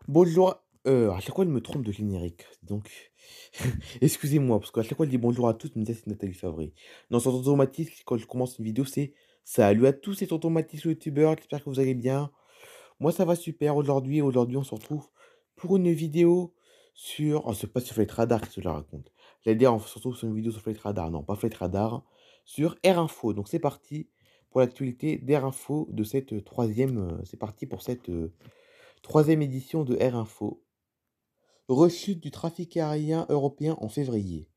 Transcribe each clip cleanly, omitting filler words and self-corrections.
Bonjour, à chaque fois, elle me trompe de générique, donc excusez-moi, parce qu'à chaque fois, elle dit bonjour à tous, mais ça, c'est Nathalie Favry. Non, son automatisme, quand je commence une vidéo, c'est salut à tous, c'est tonton Mathis, le youtubeur, j'espère que vous allez bien. Moi, ça va super. Aujourd'hui, on se retrouve pour une vidéo sur. Oh, c'est pas sur Flight Radar que je la raconte. J'allais dire, on se retrouve sur une vidéo sur Flight Radar. Non, pas Flight Radar, sur Air Info. Donc, c'est parti pour l'actualité d'Air Info de cette troisième. C'est parti pour cette troisième édition de Air Info. Rechute du trafic aérien européen en février.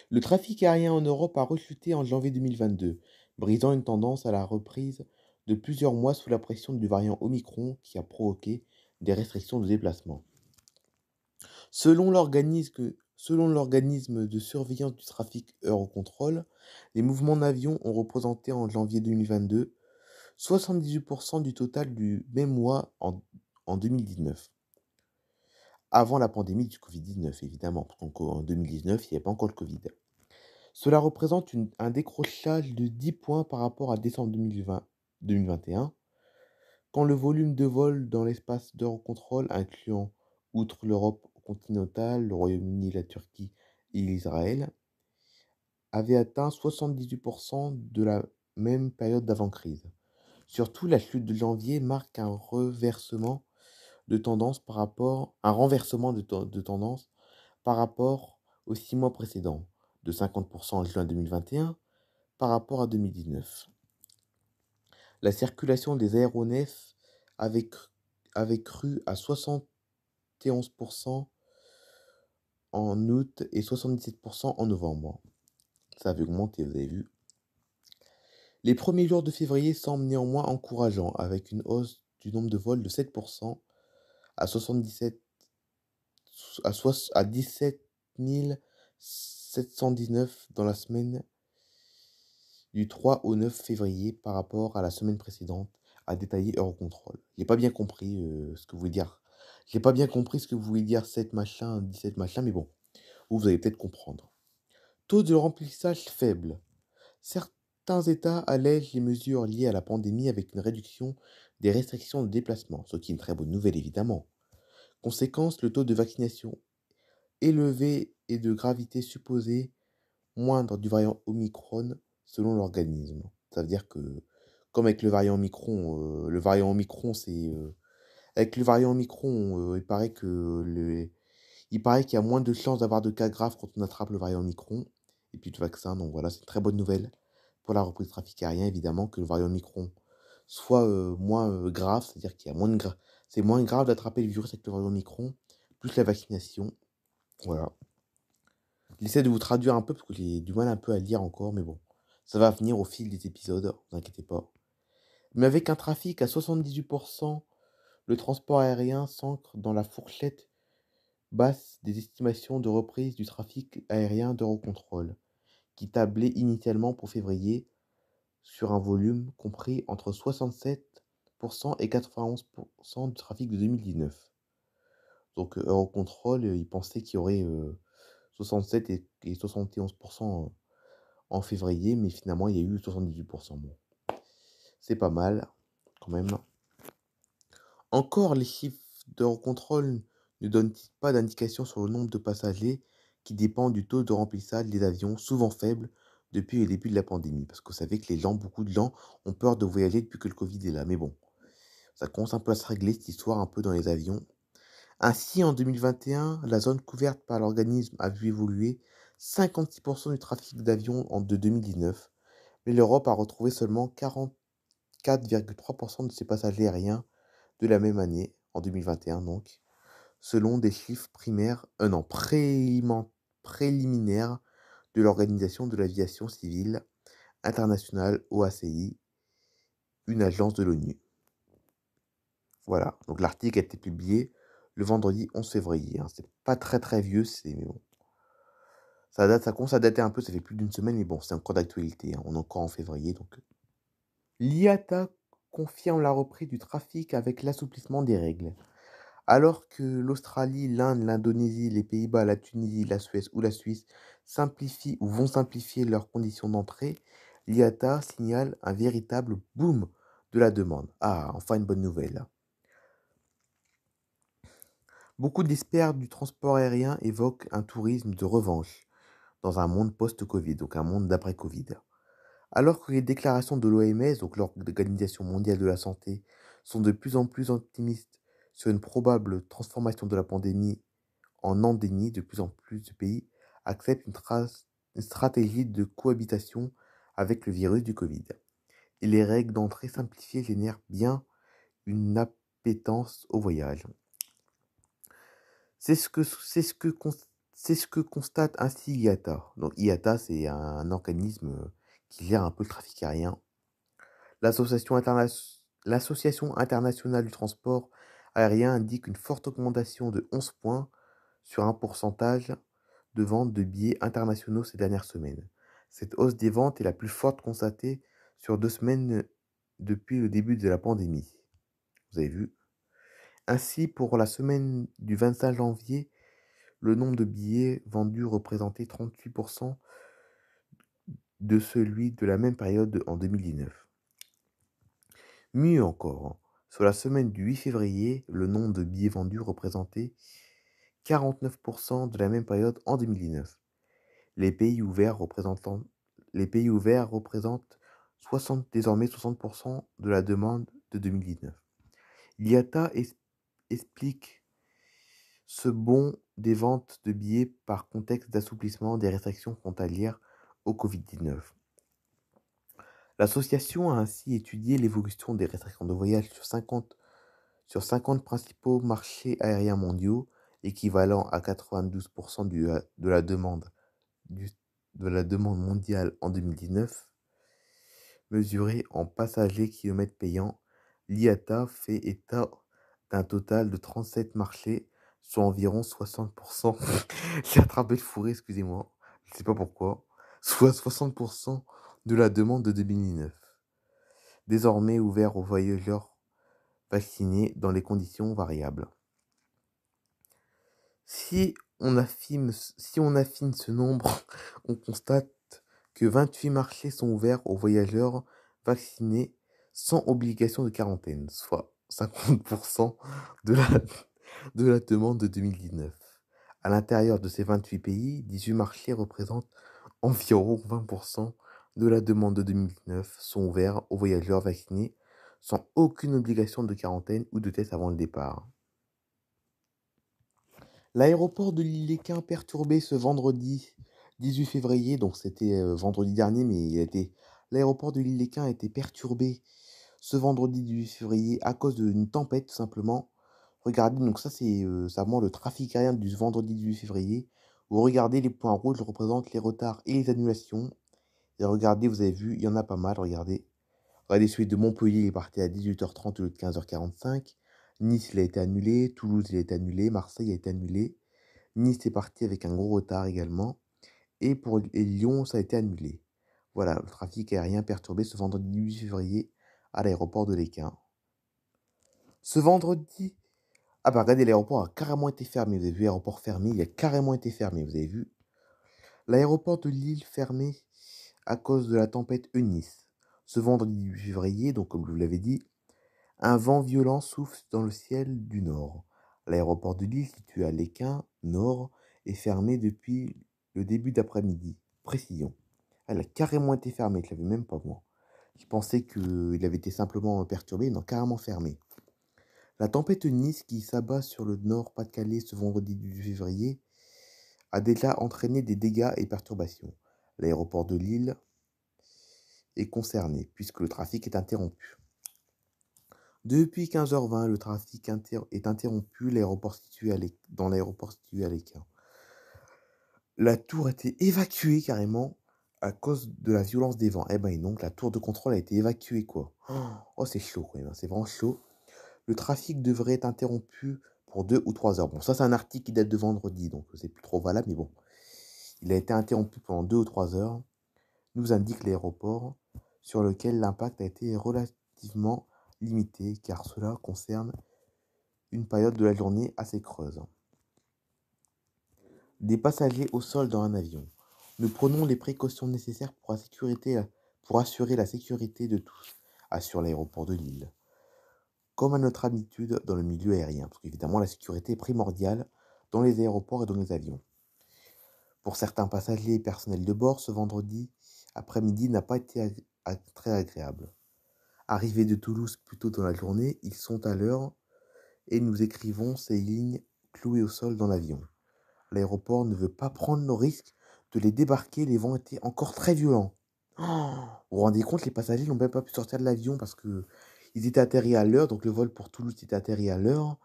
Le trafic aérien en Europe a rechuté en janvier 2022, brisant une tendance à la reprise de plusieurs mois sous la pression du variant Omicron qui a provoqué des restrictions de déplacement. Selon l'organisme de surveillance du trafic Eurocontrol, les mouvements d'avion ont représenté en janvier 2022 78% du total du même mois en 2019. Avant la pandémie du Covid-19, évidemment. Donc en 2019, il n'y avait pas encore le Covid. Cela représente un décrochage de 10 points par rapport à décembre 2021, quand le volume de vol dans l'espace d'Eurocontrol, incluant, outre l'Europe continentale, le Royaume-Uni, la Turquie et l'Israël, avait atteint 78% de la même période d'avant-crise. Surtout, la chute de janvier marque un reversement de tendance de tendance par rapport aux 6 mois précédents, de 50% en juin 2021 par rapport à 2019. La circulation des aéronefs avait, avait cru à 71% en août et 77% en novembre. Ça avait augmenté, vous avez vu. Les premiers jours de février semblent néanmoins encourageants, avec une hausse du nombre de vols de 7% à 77 à 17 719 dans la semaine du 3 au 9 février par rapport à la semaine précédente, a détaillé Eurocontrol. J'ai pas bien compris ce que vous voulez dire. J'ai pas bien compris ce que vous voulez dire 7 machin, 17 machin, mais bon, vous allez peut-être comprendre. Taux de remplissage faible. Certains États allègent les mesures liées à la pandémie avec une réduction des restrictions de déplacement, ce qui est une très bonne nouvelle évidemment. Conséquence, le taux de vaccination élevé et de gravité supposée moindre du variant Omicron selon l'organisme. Ça veut dire que, comme avec le variant Omicron, avec le variant Omicron, il paraît qu'il y a moins de chances d'avoir de cas graves quand on attrape le variant Omicron, et puis le vaccin, donc voilà, c'est une très bonne nouvelle pour la reprise du trafic aérien, évidemment, que le variant Omicron soit moins grave, c'est-à-dire qu'il y a c'est moins grave d'attraper le virus avec le variant Omicron, plus la vaccination, voilà. J'essaie de vous traduire un peu parce que j'ai du mal un peu à lire encore, mais bon, ça va venir au fil des épisodes, ne vous inquiétez pas. Mais avec un trafic à 78%, le transport aérien s'ancre dans la fourchette basse des estimations de reprise du trafic aérien d'Eurocontrol, qui tablait initialement pour février sur un volume compris entre 67% et 91% du trafic de 2019. Donc Eurocontrol, il pensait qu'il y aurait 67 et 71% en février, mais finalement il y a eu 78%. Bon, c'est pas mal quand même. Encore, les chiffres d'Eurocontrol ne donnent pas d'indication sur le nombre de passagers qui dépend du taux de remplissage des avions, souvent faible depuis le début de la pandémie. Parce que vous savez que beaucoup de gens ont peur de voyager depuis que le Covid est là. Mais bon, ça commence un peu à se régler cette histoire un peu dans les avions. Ainsi, en 2021, la zone couverte par l'organisme a vu évoluer 56% du trafic d'avions de 2019, mais l'Europe a retrouvé seulement 44,3% de ses passagers aériens de la même année, en 2021 donc, selon des chiffres préliminaires de l'Organisation de l'aviation civile internationale OACI, une agence de l'ONU. Voilà, donc l'article a été publié le vendredi 11 février. C'est pas très très vieux, mais bon. Ça commence à dater un peu, ça fait plus d'une semaine, mais bon, c'est encore d'actualité. On est encore en février, donc. L'IATA confirme la reprise du trafic avec l'assouplissement des règles. Alors que l'Australie, l'Inde, l'Indonésie, les Pays-Bas, la Tunisie, la Suède ou la Suisse simplifient ou vont simplifier leurs conditions d'entrée, l'IATA signale un véritable boom de la demande. Ah, enfin une bonne nouvelle. Beaucoup d'experts du transport aérien évoquent un tourisme de revanche dans un monde post-Covid, donc un monde d'après-Covid. Alors que les déclarations de l'OMS, donc l'Organisation mondiale de la santé, sont de plus en plus optimistes sur une probable transformation de la pandémie en endémie, de plus en plus de pays acceptent une stratégie de cohabitation avec le virus du Covid. Et les règles d'entrée simplifiées génèrent bien une appétence au voyage. C'est ce que constate ainsi IATA. Donc IATA, c'est un organisme qui gère un peu le trafic aérien. L'Association internationale du transport aérien indique une forte augmentation de 11 points sur un pourcentage de ventes de billets internationaux ces dernières semaines. Cette hausse des ventes est la plus forte constatée sur 2 semaines depuis le début de la pandémie. Vous avez vu? Ainsi, pour la semaine du 25 janvier, le nombre de billets vendus représentait 38% de celui de la même période en 2019. Mieux encore, sur la semaine du 8 février, le nombre de billets vendus représentait 49% de la même période en 2019. Les pays ouverts représentent désormais 60% de la demande de 2019. L'IATA explique ce bond des ventes de billets par contexte d'assouplissement des restrictions frontalières au Covid-19. L'association a ainsi étudié l'évolution des restrictions de voyage sur 50 principaux marchés aériens mondiaux, équivalent à 92% de la demande mondiale en 2019. Mesurée en passagers kilomètres payants, l'IATA fait état d'un total de 37 marchés, soit environ 60%. J'ai attrapé le fourré, excusez-moi, je ne sais pas pourquoi. Soit 60% de la demande de 2019. Désormais ouvert aux voyageurs vaccinés dans les conditions variables. Si on affine ce nombre, on constate que 28 marchés sont ouverts aux voyageurs vaccinés sans obligation de quarantaine, soit 50% de la demande de 2019. À l'intérieur de ces 28 pays, 18 marchés représentent environ 20% de la demande de 2019 sont ouverts aux voyageurs vaccinés sans aucune obligation de quarantaine ou de test avant le départ. L'aéroport de l'Île-les-Quins perturbé ce vendredi 18 février, donc c'était vendredi dernier, mais l'aéroport de l'Île-les-Quins a été perturbé ce vendredi 18 février à cause d'une tempête, tout simplement. Regardez, donc ça c'est vraiment le trafic aérien du vendredi 18 février. Vous regardez les points rouges représentent les retards et les annulations. Et regardez, vous avez vu, il y en a pas mal, regardez. Regardez, celui de Montpellier, il est parti à 18h30 au lieu de 15h45. Nice, il a été annulé. Toulouse, il a été annulé. Marseille a été annulé. Nice est parti avec un gros retard également. Et pour Lyon, ça a été annulé. Voilà, le trafic aérien perturbé ce vendredi 18 février à l'aéroport de l'Équin. Ce vendredi... Ah bah regardez, l'aéroport a carrément été fermé. Vous avez vu, l'aéroport fermé, il a carrément été fermé, vous avez vu. L'aéroport de Lille fermé à cause de la tempête Eunice. Ce vendredi 18 février, donc comme je vous l'avais dit, un vent violent souffle dans le ciel du nord. L'aéroport de Lille, situé à l'Équin, nord, est fermé depuis le début d'après-midi. Précision. Elle a carrément été fermée, je ne l'avais même pas moi. Je pensais qu'il avait été simplement perturbé, non, carrément fermé. La tempête Nice qui s'abat sur le Nord-Pas-de-Calais ce vendredi 18 février a déjà entraîné des dégâts et perturbations. L'aéroport de Lille est concerné puisque le trafic est interrompu. Depuis 15h20, le trafic est interrompu dans l'aéroport situé à l'Équin. La tour a été évacuée carrément à cause de la violence des vents. Eh ben donc, la tour de contrôle a été évacuée quoi. Oh, c'est chaud quand même, c'est vraiment chaud. Le trafic devrait être interrompu pour 2 ou 3 heures. Bon, ça c'est un article qui date de vendredi, donc c'est plus trop valable, mais bon. Il a été interrompu pendant 2 ou 3 heures, nous indique l'aéroport, sur lequel l'impact a été relativement limité, car cela concerne une période de la journée assez creuse. Des passagers au sol dans un avion. Nous prenons les précautions nécessaires pour assurer la sécurité de tous, assure l'aéroport de Lille. comme à notre habitude dans le milieu aérien, parce qu'évidemment la sécurité est primordiale dans les aéroports et dans les avions. Pour certains passagers et personnels de bord, ce vendredi après-midi n'a pas été très agréable. Arrivés de Toulouse plus tôt dans la journée, ils sont à l'heure et nous écrivons ces lignes clouées au sol dans l'avion. L'aéroport ne veut pas prendre le risque de les débarquer, les vents étaient encore très violents. Oh, vous vous rendez compte, les passagers n'ont même pas pu sortir de l'avion parce que ils étaient atterris à l'heure, donc le vol pour Toulouse était atterri à l'heure,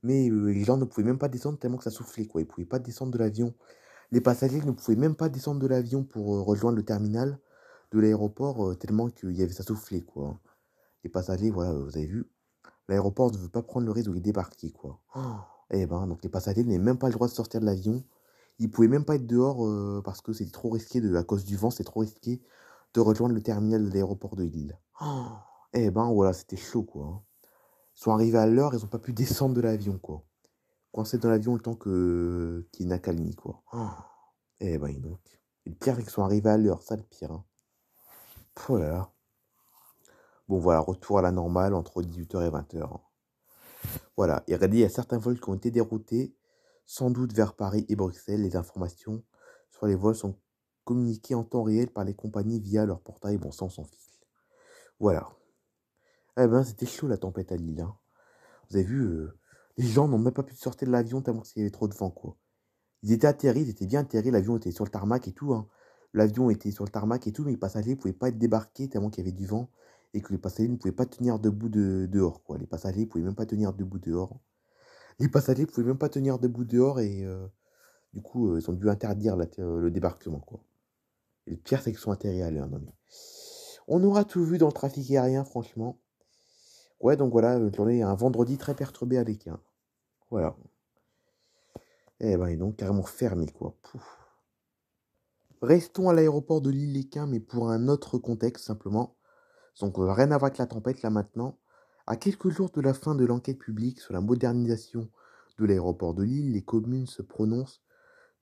mais les gens ne pouvaient même pas descendre tellement que ça soufflait, quoi. Ils ne pouvaient pas descendre de l'avion. Les passagers ne pouvaient même pas descendre de l'avion pour rejoindre le terminal de l'aéroport tellement qu'il y avait ça soufflait, quoi. Les passagers, voilà, vous avez vu, l'aéroport ne veut pas prendre le risque de les débarquer, quoi. Oh, eh ben, donc les passagers n'avaient même pas le droit de sortir de l'avion. Ils pouvaient même pas être dehors parce que c'était trop risqué, à cause du vent, c'est trop risqué de rejoindre le terminal de l'aéroport de Lille. Oh, eh ben, voilà, c'était chaud, quoi. Hein. Ils sont arrivés à l'heure, ils n'ont pas pu descendre de l'avion, quoi. Coincés dans l'avion le temps qu'il y ait une accalmie, quoi. Oh, eh ben, donc. Et le pire, c'est qu'ils sont arrivés à l'heure, ça le pire. Hein. Oh là là. Bon, voilà, retour à la normale entre 18h et 20h. Voilà, et regardez, il y a certains vols qui ont été déroutés, sans doute vers Paris et Bruxelles. Les informations sur les vols sont communiquées en temps réel par les compagnies via leur portail Bon Sang Sans Fil. Voilà. Eh ben, c'était chaud la tempête à Lille. Hein. Vous avez vu, les gens n'ont même pas pu sortir de l'avion tellement qu'il y avait trop de vent, quoi. Ils étaient atterris, ils étaient bien atterris, l'avion était sur le tarmac et tout. Hein. L'avion était sur le tarmac et tout, mais les passagers ne pouvaient pas être débarqués tellement qu'il y avait du vent et que les passagers ne pouvaient pas tenir debout dehors, quoi. Les passagers ne pouvaient même pas tenir debout dehors. Les passagers ne pouvaient même pas tenir debout dehors et du coup, ils ont dû interdire le débarquement, quoi. Et le pire, c'est qu'ils sont atterris à l'heure. Non, mais... On aura tout vu dans le trafic aérien, franchement. Ouais, donc voilà, une journée, un vendredi très perturbé avec un. Voilà. Eh ben, et donc, carrément fermé, quoi. Pouf. Restons à l'aéroport de Lille-Léquin, mais pour un autre contexte, simplement. Donc, rien à voir avec la tempête, là, maintenant. À quelques jours de la fin de l'enquête publique sur la modernisation de l'aéroport de Lille, les communes se prononcent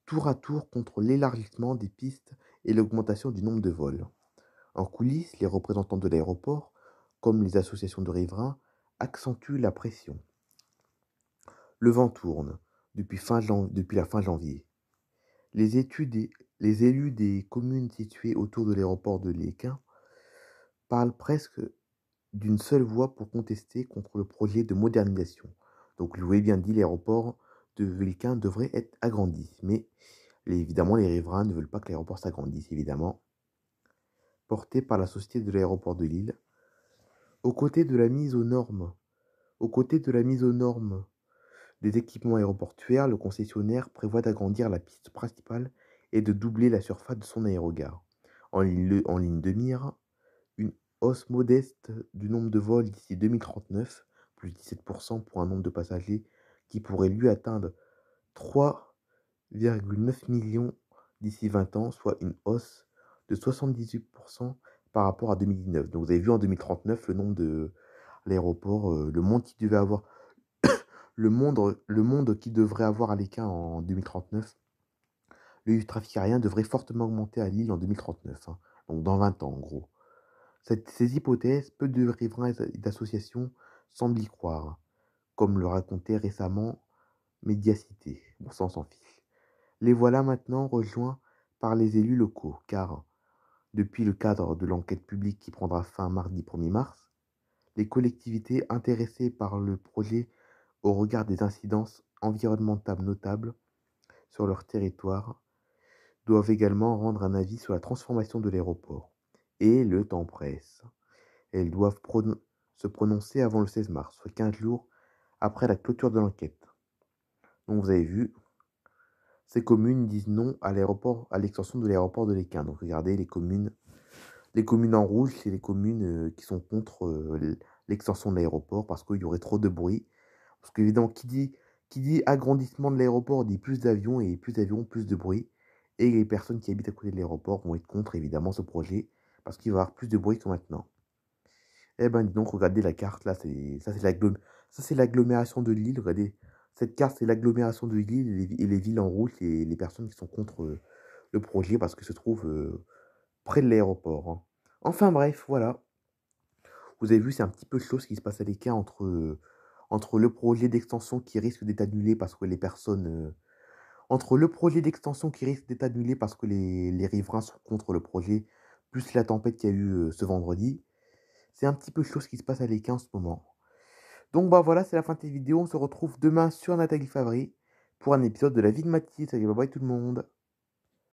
tour à tour contre l'élargissement des pistes et l'augmentation du nombre de vols. En coulisses, les représentants de l'aéroport, comme les associations de riverains, accentuent la pression. Le vent tourne depuis la fin janvier. Les élus des communes situées autour de l'aéroport de Léquin parlent presque d'une seule voix pour contester contre le projet de modernisation. Donc, je vous l'ai bien dit, l'aéroport de Léquin devrait être agrandi. Mais évidemment, les riverains ne veulent pas que l'aéroport s'agrandisse, évidemment. Porté par la Société de l'aéroport de Lille, aux côtés de la mise aux normes, aux côtés de la mise aux normes des équipements aéroportuaires, le concessionnaire prévoit d'agrandir la piste principale et de doubler la surface de son aérogare. En ligne de mire, une hausse modeste du nombre de vols d'ici 2039, plus 17% pour un nombre de passagers qui pourrait lui atteindre 3,9 millions d'ici 20 ans, soit une hausse de 78% par rapport à 2019. Donc vous avez vu en 2039 le nombre de l'aéroport, le monde qui devait avoir le monde qui devrait avoir à l'écart en 2039, le trafic aérien devrait fortement augmenter à Lille en 2039, hein, donc dans 20 ans en gros. Ces hypothèses, peu de riverains et d'associations semblent y croire, comme le racontait récemment Médiacité, bon ça on s'en fiche. Les voilà maintenant rejoints par les élus locaux, car, depuis le cadre de l'enquête publique qui prendra fin mardi 1er mars, les collectivités intéressées par le projet au regard des incidences environnementales notables sur leur territoire, doivent également rendre un avis sur la transformation de l'aéroport. Et le temps presse. Elles doivent se prononcer avant le 16 mars, soit 15 jours après la clôture de l'enquête. Donc vous avez vu, ces communes disent non à l'aéroport, à l'extension de l'aéroport de Léquin. Donc regardez les communes en rouge, c'est les communes qui sont contre l'extension de l'aéroport parce qu'il y aurait trop de bruit. Parce qu'évidemment, qui dit agrandissement de l'aéroport dit plus d'avions et plus d'avions, plus de bruit. Et les personnes qui habitent à côté de l'aéroport vont être contre évidemment ce projet parce qu'il va y avoir plus de bruit que maintenant. Eh ben dis donc, regardez la carte là, ça c'est l'agglomération de Lille. Regardez, cette carte c'est l'agglomération de Lille et les villes en rouge, les personnes qui sont contre le projet parce que se trouve près de l'aéroport. Hein. Enfin bref, voilà. Vous avez vu, c'est un petit peu chaud ce qui se passe à l'Équin entre le projet d'extension qui risque d'être annulé parce que les personnes, entre le projet d'extension qui risque d'être annulé parce que les riverains sont contre le projet, plus la tempête qu'il y a eu, ce vendredi. C'est un petit peu chaud ce qui se passe à l'Équin en ce moment. Donc bah voilà, c'est la fin de cette vidéo. On se retrouve demain sur Nathalie Favry pour un épisode de La vie de Mathilde. Allez, bye bye tout le monde.